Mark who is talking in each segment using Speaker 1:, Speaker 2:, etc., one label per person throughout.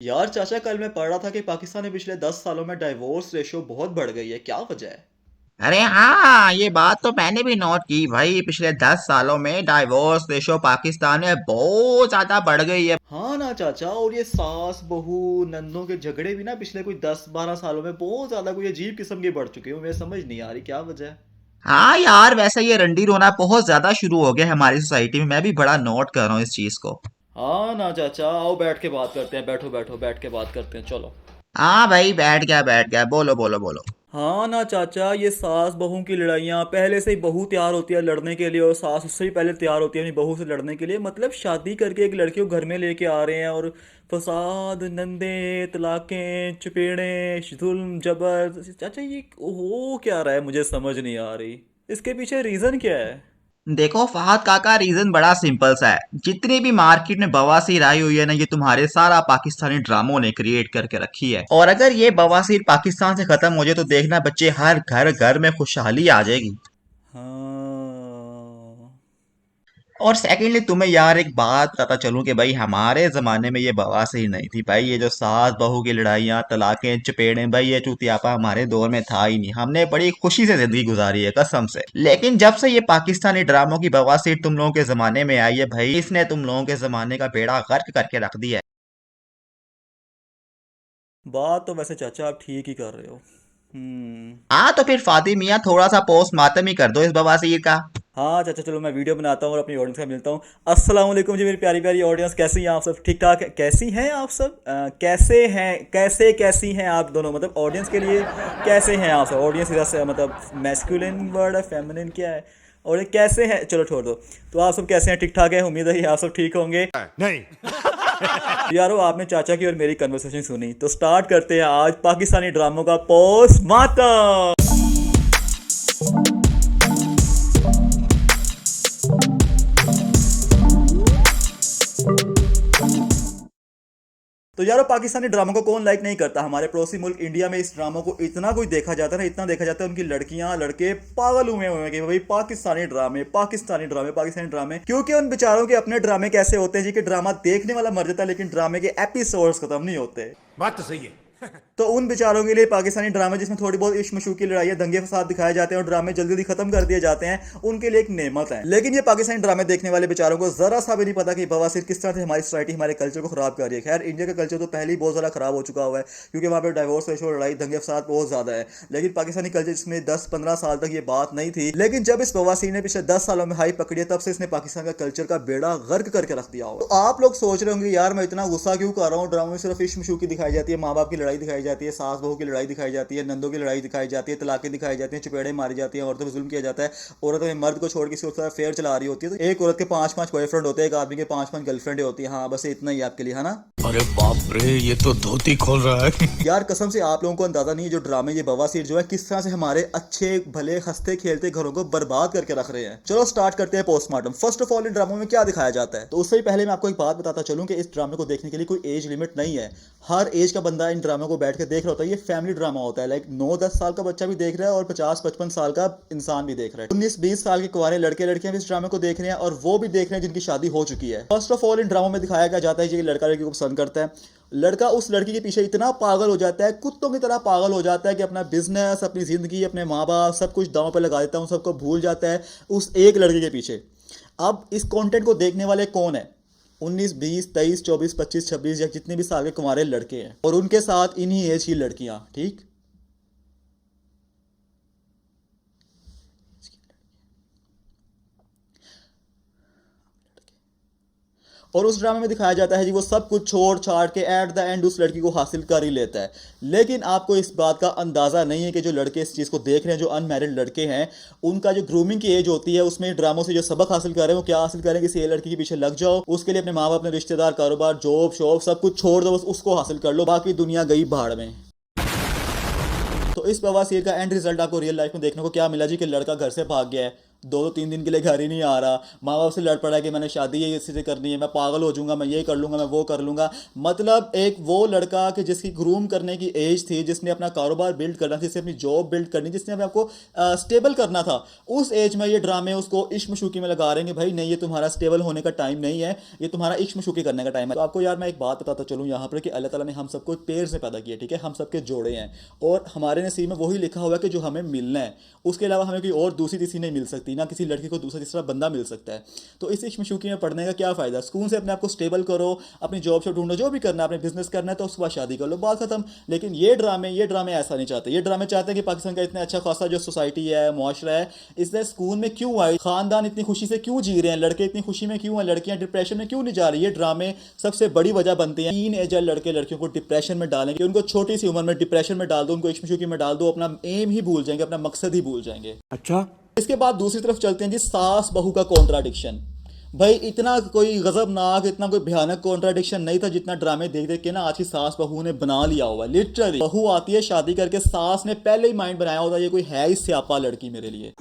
Speaker 1: यार चाचा, कल मैं पढ़ रहा था कि पाकिस्तान में पिछले 10 सालों में डाइवोर्स रेशियो बहुत बढ़ गई है। क्या वजह है?
Speaker 2: अरे हाँ, ये बात तो मैंने भी नोट की भाई। पिछले 10 सालों में डाइवोर्स रेशो पाकिस्तान में बहुत ज्यादा बढ़ गई है।
Speaker 1: हाँ ना चाचा, और ये सास बहू नंदों के झगड़े भी ना पिछले कोई 10-12 सालों में बहुत ज्यादा कोई अजीब किस्म के बढ़ चुके हैं। मुझे समझ नहीं आ रही क्या वजह है।
Speaker 2: हाँ यार, वैसे ये रंडी रोना बहुत ज्यादा शुरू हो गया हमारी सोसाइटी में। मैं भी बड़ा नोट कर रहा हूँ इस चीज को।
Speaker 1: हाँ ना चाचा, आओ बैठ के बात करते हैं। बैठो बैठो, बैठ के बात करते हैं, चलो।
Speaker 2: हाँ भाई, बैठ गया, बोलो बोलो बोलो।
Speaker 1: हाँ ना चाचा, ये सास बहू की लड़ाइयाँ पहले से ही बहू तैयार होती है लड़ने के लिए और सास उससे भी पहले तैयार होती है अपनी बहू से लड़ने के लिए। मतलब शादी करके एक लड़की को घर में लेके आ रहे हैं और फसाद, नंदे, तलाकें, चपेड़े, जुल्म, जबर। चाचा ये हो क्या रहा है, मुझे समझ नहीं आ रही। इसके पीछे रीजन क्या है?
Speaker 2: देखो फहद काका, रीजन बड़ा सिंपल सा है। जितनी भी मार्केट में बवासीर आई हुई है ना, ये तुम्हारे सारा पाकिस्तानी ड्रामों ने क्रिएट करके रखी है। और अगर ये बवासीर पाकिस्तान से खत्म हो जाए तो देखना बच्चे, हर घर घर में खुशहाली आ जाएगी।
Speaker 1: हाँ।
Speaker 2: और सेकेंडली तुम्हें यार एक बात पता चलूं कि भाई हमारे जमाने में ये बवासीर नहीं थी भाई। ये जो सास बहू की लड़ाइयाँ, तलाकें, चपेड़े, भाई ये चूतियापा हमारे दौर में था ही नहीं। हमने बड़ी खुशी से जिंदगी गुजारी है कसम से। लेकिन जब से ये पाकिस्तानी ड्रामों की बवासीर तुम लोगों के जमाने में आई है भाई, इसने तुम लोगों के जमाने का बेड़ा गर्क करके रख दिया है।
Speaker 1: बात तो वैसे चाचा आप ठीक ही कर रहे हो। हम्म।
Speaker 2: हाँ तो फिर फातिह मियाँ, थोड़ा सा पोस्टमार्टम ही कर दो इस बवासीर का।
Speaker 1: हाँ चाचा, चलो मैं वीडियो बनाता हूँ और अपनी ऑडियंस का मिलता हूँ। अस्सलाम वालेकुम जी मेरी प्यारी प्यारी ऑडियंस, कैसी हैं आप सब? ठीक ठाक है? कैसी हैं आप सब? कैसे हैं, कैसे कैसी हैं आप दोनों? मतलब ऑडियंस के लिए कैसे हैं आप सब? ऑडियंस इधर से मतलब मैस्कुलिन वर्ड है, फेमिनिन क्या है? और ये कैसे हैं, चलो छोड़ दो। तो आप सब कैसे हैं? ठीक ठाक है? उम्मीद है कि आप सब ठीक होंगे।
Speaker 3: नहीं।
Speaker 1: तो यारो, आपने चाचा की और मेरी कन्वर्सेशन सुनी, तो स्टार्ट करते हैं आज पाकिस्तानी ड्रामों का पोस्टमार्टम। तो यारो, पाकिस्तानी ड्रामा को कौन लाइक नहीं करता? हमारे पड़ोसी मुल्क इंडिया में इस ड्रामा को इतना कोई देखा जाता है ना, इतना देखा जाता है। उनकी लड़कियां लड़के पागल हुए हुए हैं कि भाई पाकिस्तानी ड्रामे, पाकिस्तानी ड्रामे, पाकिस्तानी ड्रामे। क्योंकि उन बेचारों के अपने ड्रामे कैसे होते हैं जी कि ड्रामा देखने वाला मर जाता है लेकिन ड्रामे के एपिसोड्स खत्म नहीं होते।
Speaker 3: बात तो सही है।
Speaker 1: तो उन बेचारों के लिए पाकिस्तानी ड्रामे जिसमें थोड़ी बहुत इश्क मशूक की लड़ाई, दंगे फसाद दिखाए जाते हैं और ड्रामे जल्दी जल्दी खत्म कर दिए जाते हैं, उनके लिए एक नेमत है। लेकिन ये पाकिस्तानी ड्रामे देखने वाले बेचारों को जरा सा भी नहीं पता कि बवासीर किस तरह से हमारी सोसाइटी, हमारे कल्चर को खराब कर रही है। खैर, इंडिया का कल्चर तो पहले ही बहुत ज़्यादा खराब हो चुका हुआ है क्योंकि वहाँ पर डाइवोर्स रेशो, लड़ाई, दंगे फसाद बहुत ज़्यादा है। लेकिन पाकिस्तानी कल्चर जिसमें 10-15 साल तक ये बात नहीं थी, लेकिन जब इस बवासीर ने पिछले 10 सालों में हाई पकड़ी है, तब से इसने पाकिस्तान का कल्चर का बेड़ा गर्क करके रख दिया हो। तो आप लोग सोच रहे होंगे यार मैं इतना गुस्सा क्यों कर रहा हूँ? ड्रामा में सिर्फ इश्क मशूक की दिखाई जाती है, माँ बाप की लड़ाई दिखाई जाती है, सास बहू की लड़ाई दिखाई जाती है, नंदों की लड़ाई दिखाई जाती है, तलाकें दिखाई जाती हैं, चपेड़े मारी जाती हैं, औरतों पर जुल्म किया जाता है, औरत अपने मर्द को छोड़ किसी और तरफ फेयर चला रही होती है। तो एक औरत के 5-5 बॉयफ्रेंड होते हैं, एक आदमी के 5-5 गर्लफ्रेंड होती है। हाँ, बस इतना ही आपके लिए, है ना?
Speaker 3: अरे बाप रे, ये तो धोती खोल रहा है।
Speaker 1: यार कसम से आप लोगों को अंदाजा नहीं है जो ड्रामे, ये बवासीर जो है किस तरह से हमारे अच्छे भले हंसते खेलते घरों को बर्बाद करके रख रहे हैं। चलो स्टार्ट करते हैं पोस्टमार्टम। फर्स्ट ऑफ ऑल, इन ड्रामों में क्या दिखाया जाता है? तो उससे पहले मैं आपको एक बात बताता चलूं कि इस ड्रामे को देखने के लिए कोई एज लिमिट नहीं है। हर एज का बंदा इन ड्रामे को बैठ के देख रहा होता है। ये फैमिली ड्रामा होता है। लाइक 9-10 साल का बच्चा भी देख रहा है और 50-55 साल का इंसान भी देख रहा है। 19-20 साल के कुंवारे लड़के लड़कियां भी इस ड्रामे को देख रहे हैं और वो भी देख रहे हैं जिनकी शादी हो चुकी है। फर्स्ट ऑफ ऑल, इन ड्रामों में दिखाया क्या जाता है कि लड़का लड़की को पसंद करता है। लड़का उस लड़की के पीछे इतना पागल हो जाता है, कुत्तों की तरह पागल हो जाता है कि अपना बिजनेस, अपनी जिंदगी, अपने माँ बाप, सब कुछ दांव पे लगा देता है, उन सबको भूल जाता है उस एक लड़की के पीछे। अब इस कंटेंट को देखने वाले कौन है? 19, 20, 23, 24, 25, 26 या जितने भी साल के कुंवारे लड़के हैं और उनके साथ इन्हीं एज की लड़कियां। ठीक। और उस ड्रामे में दिखाया जाता है जी वो सब कुछ छोड़ छाड़ के एट द एंड उस लड़की को हासिल कर ही लेता है। लेकिन आपको इस बात का अंदाजा नहीं है कि जो लड़के इस चीज़ को देख रहे हैं, जो अनमैरिड लड़के हैं, उनका जो ग्रूमिंग की एज होती है उसमें ड्रामों से जो सबक हासिल कर रहे हैं वो क्या हासिल करें? किसी लड़की के पीछे लग जाओ, उसके लिए अपने माँ बाप, अपने रिश्तेदार, कारोबार, जॉब शॉब सब कुछ छोड़ दो, बस उसको हासिल कर लो, बाकी दुनिया गई भाड़ में। तो इस बवासीर का एंड रिजल्ट आपको रियल लाइफ में देखने को क्या मिला जी कि लड़का घर से भाग गया है। दो 3 दिन के लिए घर ही नहीं आ रहा, माँ बाप से लड़ पड़ा है कि मैंने शादी ये इसी से करनी है, मैं पागल हो जाऊंगा, मैं ये कर लूंगा, मैं वो कर लूंगा। मतलब एक वो लड़का कि जिसकी ग्रूम करने की एज थी, जिसने अपना कारोबार बिल्ड करना था, जिसने अपनी जॉब बिल्ड करनी, जिसने अपने आपको स्टेबल करना था, उस एज में ये ड्रामे उसको इश्क मशूकी में लगा रहे हैं कि भाई नहीं, ये तुम्हारा स्टेबल होने का टाइम नहीं है, ये तुम्हारा इश्क मशूकी करने का टाइम है। तो आपको यार मैं एक बात बताता चलूँ यहाँ पर कि अल्लाह ताला ने हम सबको पेड़ से पैदा किया, ठीक है, हम सबके जोड़े हैं और हमारे नसीब में वही लिखा हुआ है कि जो हमें मिलना है, उसके अलावा हमें कोई और दूसरी तीसरी नहीं मिल सकती, ना किसी लड़की को दूसरा तीसरा बंदा मिल सकता है। तो इस इश्क मशूकी में पढ़ने का क्या फ़ायदा? स्कूल से अपने आप को स्टेबल करो, अपनी जॉब शॉब ढूंढो, जो भी करना है, अपने बिजनेस करना है तो उसके बाद शादी कर लो, बात खत्म। लेकिन ये ड्रामे ऐसा नहीं चाहते। ये ड्रामे चाहते हैं कि पाकिस्तान का इतना अच्छा खासा जो सोसाइटी है, मुआशरा है, इसलिए स्कूल में क्यों आए, खानदान इतनी खुशी से क्यों जी रहे हैं, लड़के इतनी खुशी में क्यों हैं, लड़कियां डिप्रेशन में क्यों नहीं जा रही? ये ड्रामे सबसे बड़ी वजह बनती है। टीन एजर लड़के लड़कियों को डिप्रेशन में डालेंगे, उनको छोटी सी उम्र में डिप्रेशन में डाल दो, उनको इश्क मशूकी में डाल दो, अपना एम ही भूल जाएंगे, अपना मकसद ही भूल जाएंगे।
Speaker 3: अच्छा।
Speaker 1: इसके बाद दूसरी तरफ चलते हैं जी, सास बहू का कॉन्ट्राडिक्शन। भाई इतना कोई गजबनाक, इतना कोई भयानक कॉन्ट्राडिक्शन नहीं था जितना ड्रामे देख देख के ना आज की सास बहू ने बना लिया हुआ है। लिटरली बहू आती है शादी करके, सास ने पहले ही माइंड बनाया होता है ये कोई है ही स्यापा लड़की मेरे लिए।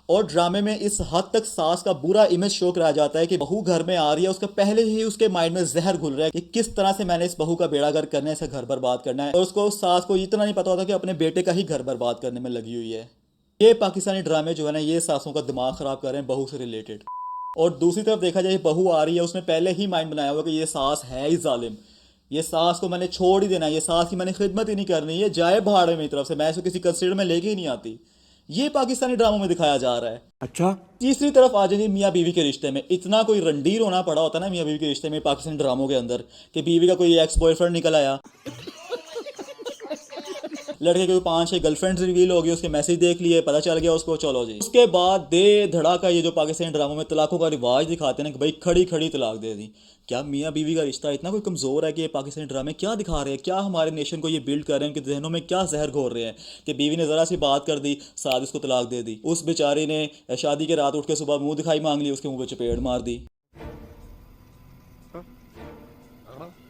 Speaker 1: और ड्रामे में इस हद तक सास का बुरा इमेज शो कराया जाता है कि बहू घर में आ रही है, उसका पहले ही उसके माइंड में जहर घुल रहा है कि किस तरह से मैंने इस बहू का बेड़ा गर्क करना है, इसे घर बर्बाद करना है। और उसको सास को इतना नहीं पता होता कि अपने बेटे का ही घर बर्बाद करने में लगी हुई है। ये पाकिस्तानी ड्रामे जो है ना, ये सासों का दिमाग खराब कर रहे हैं बहू से रिलेटेड। और दूसरी तरफ देखा जाए, बहू आ रही है, उसने पहले ही माइंड बनाया हुआ कि ये सास है ही जालिम, ये सास को मैंने छोड़ ही देना है, ये सास की मैंने खिदमत ही नहीं करनी है, जाए भाड़े मेरी तरफ से, मैं इसको किसी कंसिडर में लेके ही नहीं आती। ये पाकिस्तानी ड्रामों में दिखाया जा रहा है।
Speaker 3: अच्छा।
Speaker 1: तीसरी तरफ आ जाएंगे मियाँ बीवी के रिश्ते में। इतना कोई रंडीर होना पड़ा होता ना मियाँ बीवी के रिश्ते में पाकिस्तानी ड्रामों के अंदर कि बीवी का कोई एक्स बॉयफ्रेंड निकल आया, लड़के के 5-6 गर्लफ्रेंड्स रिवील हो गई, उसके मैसेज देख लिए, पता चल गया उसको, चलो जी। उसके बाद दे धड़ाका ये जो पाकिस्तानी ड्रामों में तलाकों का रिवाज दिखाते हैं ना कि भाई खड़ी खड़ी तलाक दे दी। क्या मियाँ बीवी का रिश्ता इतना कोई कमज़ोर है कि ये पाकिस्तानी ड्रामे क्या दिखा रहे हैं? क्या हमारे नेशन को ये बिल्ड कर रहे हैं, उनके जहनों में क्या जहर घोर रहे हैं कि बीवी ने ज़रा सी बात कर दी, साथ उसको तलाक दे दी। उस बेचारी ने शादी के रात उठ के सुबह मुंह दिखाई मांग ली, उसके मुंह पे चपेट मार दी।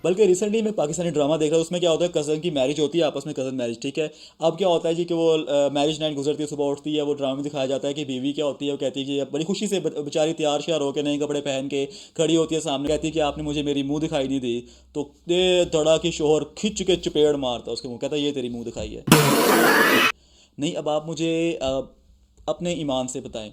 Speaker 1: बल्कि रिसेंटली मैं पाकिस्तानी ड्रामा देख रहा हूँ, उसमें क्या होता है, कज़न की मैरिज होती है, आपस में कज़न मैरिज, ठीक है। अब क्या होता है जी कि वो मैरिज नाइट गुजरती है, सुबह उठती है, वो ड्रामा में दिखाया जाता है कि बीवी क्या होती है, वो कहती है कि बड़ी खुशी से बेचारी तैयार श्यार होकर नए कपड़े पहन के खड़ी होती है सामने, कहती है कि आपने मुझे मेरी मुंह दिखाई नहीं दी। तो दे धड़ा की शोहर खिंच के चपेड़ मारता उसके मुँह, कहता है ये तेरी मुँह दिखाई है। नहीं, अब आप मुझे अपने ईमान से बताएं,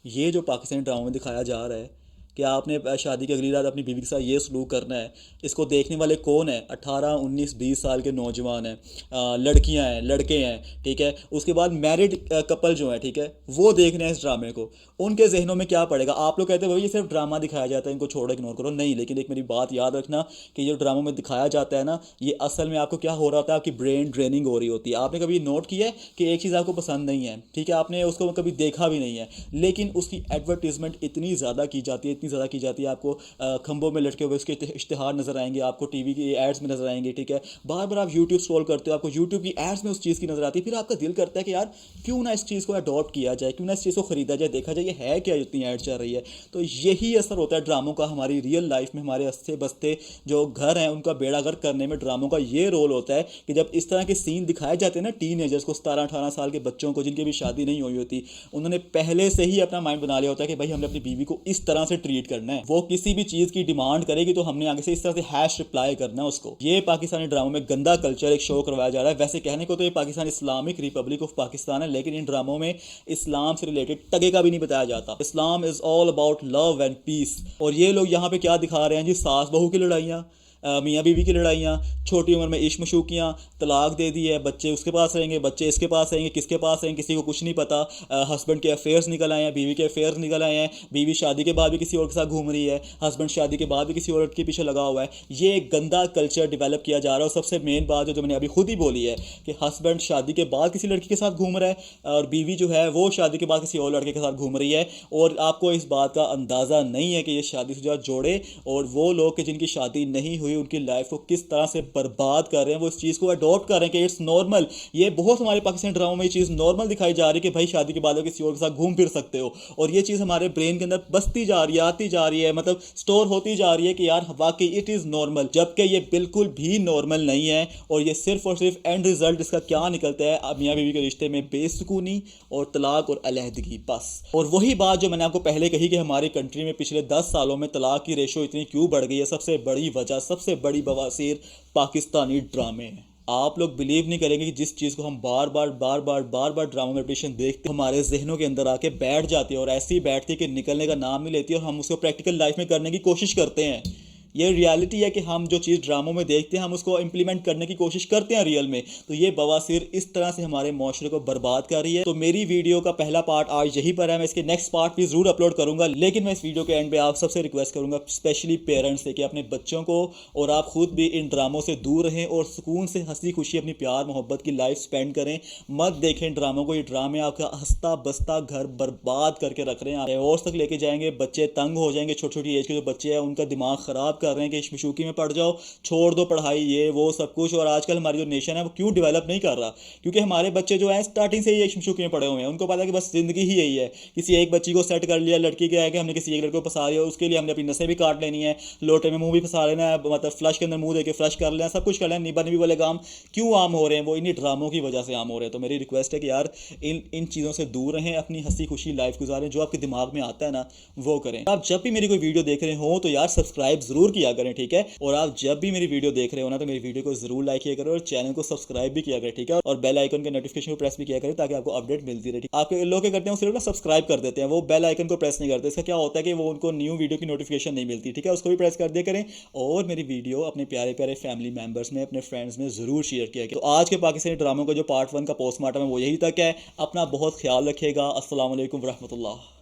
Speaker 1: ये जो पाकिस्तानी ड्रामा में दिखाया जा रहा है कि आपने शादी की अगली रात अपनी बीवी के साथ ये सलूक करना है, इसको देखने वाले कौन है? 18, 19, 20 साल के नौजवान हैं, लड़कियां हैं, लड़के हैं, ठीक है। उसके बाद मैरिड कपल जो है, ठीक है, वो देख रहे हैं इस ड्रामे को, उनके जहनों में क्या पड़ेगा? आप लोग कहते हैं भाई ये सिर्फ ड्रामा दिखाया जाता है, इनको छोड़ो, इग्नोर करो। नहीं, लेकिन एक मेरी बात याद रखना कि ये ड्रामों में दिखाया जाता है ना, ये असल में आपको क्या हो रहा होता है, आपकी ब्रेन ड्रेनिंग हो रही होती है। आपने कभी नोट किया है कि एक चीज़ आपको पसंद नहीं है, ठीक है, आपने उसको कभी देखा भी नहीं है, लेकिन उसकी एडवर्टीजमेंट इतनी ज़्यादा की जाती है, इतनी ज़्यादा की जाती है, आपको खंभों में लटके हुए उसके इश्तिहार नजर आएंगे, आपको टीवी की एड्स में नजर आएंगे, ठीक है। बार बार आप यूट्यूब स्क्रॉल करते हो, आपको यूट्यूब की एड्स में उस चीज़ की नजर आती है, फिर आपका दिल करता है कि यार क्यों ना इस चीज़ को अडॉप्ट किया जाए, क्यों ना इस चीज़ को खरीदा जाए, देखा जाए ये है क्या, इतनी एड चल रही है। तो यही असर होता है ड्रामों का हमारी रियल लाइफ में, हमारे हंसते बसते जो घर हैं उनका बेड़ा गर्क करने में ड्रामों का ये रोल होता है कि जब इस तरह के सीन दिखाए जाते हैं ना, टीनेजर्स को, 17-18 साल के बच्चों को जिनकी भी शादी नहीं हुई होती, उन्होंने पहले से ही अपना माइंड बना लिया होता है कि भाई हमने अपनी बीवी को इस तरह से ट्रीट करना है, वो किसी भी चीज़ की डिमांड करेगी तो हमने आगे से इस तरह से हैश रिप्लाई करना है उसको। ये पाकिस्तानी ड्रामों में गंदा कल्चर एक शो करवाया जा रहा है। वैसे कहने को तो ये Pakistan Islamic Republic of Pakistan है, लेकिन इन ड्रामों में इस्लाम से रिलेटेड टगे का भी नहीं बताया जाता। Islam is all about love and peace. और ये लोग यहाँ पे क्या दिखा रहे हैं जी? सास बहू की लड़ाइयाँ, मियाँ बीवी की लड़ाइयाँ, छोटी उम्र में इश्क मशूकियाँ, तलाक दे दी है, बच्चे उसके पास रहेंगे, बच्चे इसके पास रहेंगे, किसके पास रहेंगे किसी को कुछ नहीं पता। हस्बैंड के अफेयर्स निकल आए हैं, बीवी के अफेयर्स निकल आए हैं, बीवी शादी के बाद भी किसी और के साथ घूम रही है, हस्बैंड शादी के बाद भी किसी और के पीछे लगा हुआ है। ये एक गंदा कल्चर डेवलप किया जा रहा है। और सबसे मेन बात जो मैंने अभी खुद ही बोली है कि हस्बैंड शादी के बाद किसी लड़की के साथ घूम रहा है और बीवी जो है वो शादी के बाद किसी और लड़के के साथ घूम रही है। और आपको इस बात का अंदाज़ा नहीं है कि ये शादीशुदा जोड़े और वो लोग कि जिनकी शादी नहीं हुई हुई उनकी लाइफ को किस तरह से बर्बाद कर रहे हैं, वो इस चीज़ को अडॉप्ट कर रहे हैं कि इट्स नॉर्मल। ये बहुत हमारे पाकिस्तानी ड्रामों में ये चीज़ नॉर्मल दिखाई जा रही है कि भाई शादी के बाद आप किसी और के साथ घूम फिर सकते हो, और ये चीज़ हमारे ब्रेन के अंदर बसती जा रही है, आती जा रही है, मतलब स्टोर होती जा रही है कि यार वाकई इट इज़ नॉर्मल, जबकि ये बिल्कुल भी नॉर्मल नहीं है। और ये सिर्फ और सिर्फ एंड रिजल्ट इसका क्या निकलता है, मियाँ बीवी के रिश्ते में बेसुकूनी और तलाक और अलहदगी, बस। और वही बात जो मैंने आपको पहले कही कि हमारी कंट्री में पिछले 10 सालों में तलाक की रेशो इतनी क्यों बढ़ गई है, सबसे बड़ी वजह, सबसे बड़ी बवासीर पाकिस्तानी ड्रामे हैं। आप लोग बिलीव नहीं करेंगे कि जिस चीज़ को हम बार बार ड्रामा में रिपीटेशन देखते हैं, हमारे जहनों के अंदर आके बैठ जाती है, और ऐसी ही बैठती है कि निकलने का नाम नहीं लेती, और हम उसको प्रैक्टिकल लाइफ में करने की कोशिश करते हैं। ये रियलिटी है कि हम जो चीज़ ड्रामों में देखते हैं हम उसको इम्प्लीमेंट करने की कोशिश करते हैं रियल में। तो ये बवासीर इस तरह से हमारे माशरे को बर्बाद कर रही है। तो मेरी वीडियो का पहला पार्ट आज यहीं पर है, मैं इसके नेक्स्ट पार्ट भी ज़रूर अपलोड करूंगा, लेकिन मैं इस वीडियो के एंड पे आप सबसे रिक्वेस्ट करूंगा, स्पेशली पेरेंट्स से, कि अपने बच्चों को और आप खुद भी इन ड्रामों से दूर रहें और सुकून से हंसी खुशी अपनी प्यार मोहब्बत की लाइफ स्पेंड करें। मत देखें ड्रामों को, ये ड्रामे आपका हंसता बसता घर बर्बाद करके रख रहे हैं, और तक लेके जाएंगे, बच्चे तंग हो जाएंगे, छोटी छोटी एज के जो बच्चे हैं उनका दिमाग ख़राब कर रहे हैं कि इश्क मशूकी में पड़ जाओ, छोड़ दो पढ़ाई, ये वो सब कुछ। और आजकल हमारी जो नेशन है वो क्यों डेवलप नहीं कर रहा, क्योंकि हमारे बच्चे जो हैं स्टार्टिंग से ही इश्क मशूकी में पड़े हुए हैं। उनको पता है कि बस जिंदगी ही यही है, किसी एक बच्ची को सेट कर लिया, लड़की के आगे हमने किसी एक लड़के को फंसा लिया, उसके लिए हमने अपनी नसें भी काट लेनी है, लोटे में मुंह भी फंसा लेना है, मतलब फ्लश के अंदर मुंह देके फ्लश कर लेना, सब कुछ कर लेना। निभा निभी वाले काम क्यों आम हो रहे हैं, वो इन्हीं ड्रामों की वजह से आम हो रहे हैं। तो मेरी रिक्वेस्ट है कि यार इन चीज़ों से दूर रहें, अपनी हंसी खुशी लाइफ गुजारें, जो आपके दिमाग में आता है ना वो करें। आप जब भी मेरी कोई वीडियो देख रहे हो तो यार सब्सक्राइब जरूर किया करें, ठीक है। और आप जब भी मेरी वीडियो देख रहे हो ना तो मेरी वीडियो को जरूर लाइक किया करो और चैनल को सब्सक्राइब भी किया करें, ठीक है। और बेल आइकन के नोटिफिकेशन को प्रेस भी किया करें ताकि आपको अपडेट मिलती रहे। आपके लोग क्या करते हैं, सिर्फ ना सब्सक्राइब कर देते हैं, वो बेल आइकन को प्रेस नहीं करते। इसका क्या होता है कि वो उनको न्यू वीडियो की नोटिफिकेशन नहीं मिलती, ठीक है। उसको भी प्रेस कर दिया करें, और मेरी वीडियो अपने प्यारे प्यारे फैमिली मेंबर्स में, अपने फ्रेंड्स में जरूर शेयर किया करें। तो आज के पाकिस्तानी ड्रामों का जो पार्ट 1 का पोस्टमार्टम है वो यही तक है। अपना बहुत ख्याल रखिएगा। अस्सलाम वालेकुम रहमतुल्लाह।